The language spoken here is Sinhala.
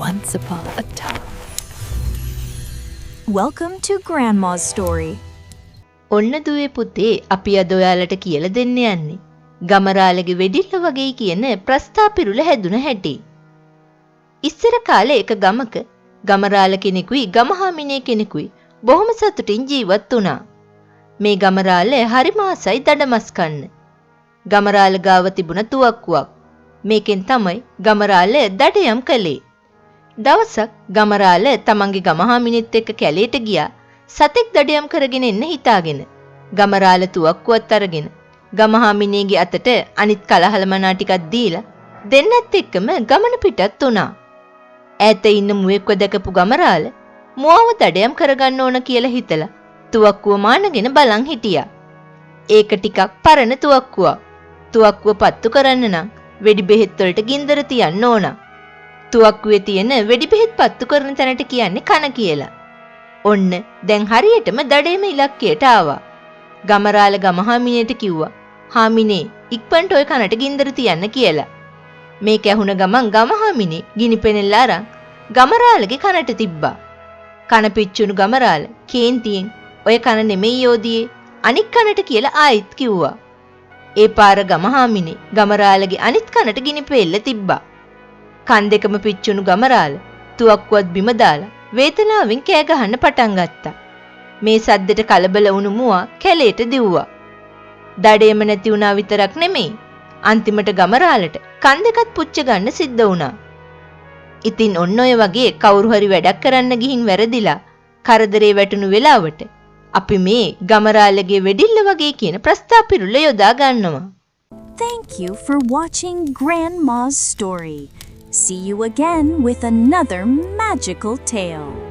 Once upon a time. Welcome to Grandma's story. ඔන්න දුවේ පුතේ අපි අද ඔයාලට කියලා දෙන්න යන්නේ ගමරාලගේ වෙඩිල්ල වගේ කියන ප්‍රස්තාපිරුල හැදුන හැටි. ඉස්සර කාලේ එක ගමක ගමරාල කෙනෙකුයි ගමහාමිනේ කෙනෙකුයි බොහොම සතුටින් ජීවත් වුණා. මේ ගමරාල හරිම ආසයි දඩමස් කන්න. ගමරාල ගාව තිබුණ තුවක්කුවක්. මේකෙන් තමයි ගමරාල දඩයම් කළේ. දවසක් ගමරාල තමන්ගේ ගමහාමිනෙත් එක්ක කැලේට ගියා. සතෙක් දඩයම් කරගෙන එන්න හිතාගෙන. ගමරාල තුවක්කුවත් අරගෙන ගමහාමිනේගේ අතට අනිත් කලහලමනා ටිකක් දීලා දෙන්නත් එක්කම ගමන පිටත් වුණා. ඈත ඉන්න මුවෙක්ව දැකපු ගමරාල මුවව දඩයම් කරගන්න ඕන කියලා හිතලා තුවක්කුව මානගෙන බලන් හිටියා. ඒක ටිකක් පරණ තුවක්කුවක්. තුවක්කුව පත්තු කරන්න නම් වෙඩි බෙහෙත් වලට ගින්දර තියන්න ඕන. තුවක්කුවේ තියෙන වෙඩි බෙහෙත් පත්තු කරන තැනට කියන්නේ කන කියලා. ඔන්න දැන් හරියටම දඩේම ඉලක්කයට ආවා. ගමරාල ගමහාමිනේට කිව්වා හාමිනේ ඉක්පන්ට ඔය කනට ගින්දර තියන්න කියලා. මේක ඇහුණ ගමන් ගමහාමිනේ ගිනි පෙනෙල්ල අරන් ගමරාලගේ කනට තිබ්බා. කන පිච්චුණු ගමරාල කේන්තියෙන් ඔය කන නෙමෙයි යෝදියේ අනික් කනට කියලා ආයිත් කිව්වා. ඒ පාර ගමහාමිනේ ගමරාලගේ අනිත් කනට ගිනි පෙල්ල තිබ්බා. කන් දෙකම පිච්චුණු ගමරාල තුවක්කුවත් බිම දාලා වේදනාවෙන් කෑ ගහන්න පටන් ගත්තා. මේ සද්දෙට කලබල වුණු මුවා කැලේට දිව්වා. දඩේම නැති වුණා විතරක් නෙමෙයි අන්තිමට ගමරාලට කන් දෙකත් පුච්ච ගන්න සිද්ධ වුණා. ඉතින් ඔන්න ඔය වගේ කවුරු හරි වැඩක් කරන්න ගිහින් වැරදිලා කරදරේ වැටුණු වෙලාවට අපි මේ ගමරාලගේ වෙඩිල්ල වගේ කියන ප්‍රස්තාපිරුල යොදා ගන්නවා. Thank you for watching Grandma's story. See you again with another magical tale.